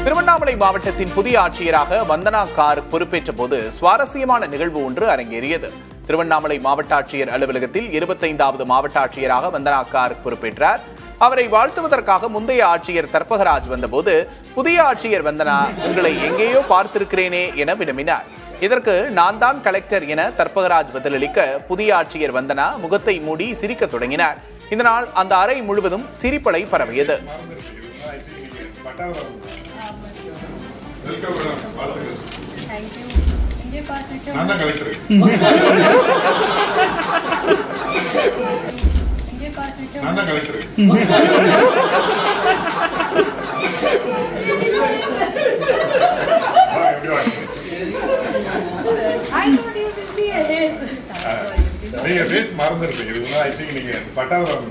திருவண்ணாமலை மாவட்டத்தின் புதிய ஆட்சியராக வந்தனா கார்க் பொறுப்பேற்ற போது சுவாரஸ்யமான நிகழ்வு ஒன்று அரங்கேறியது. திருவண்ணாமலை மாவட்ட ஆட்சியர் அலுவலகத்தில் 25வது மாவட்ட ஆட்சியராக வந்தனா கார்க் பொறுப்பேற்றார். அவரை வாழ்த்துவதற்காக முந்தைய ஆட்சியர் தர்பகராஜ் வந்தபோது புதிய ஆட்சியர் வந்தனா, உங்களை எங்கேயோ பார்த்திருக்கிறேனே என வினவினார். இதற்கு நான் தான் கலெக்டர் என தர்பகராஜ் பதிலளிக்க புதிய ஆட்சியர் வந்தனா முகத்தை மூடி சிரிக்க தொடங்கினார். இதனால் அந்த அறை முழுவதும் சிரிப்பலை பரவியது. நீங்க பேஸ் மறந்துருப்பீங்க. நீங்க பட்டாளம்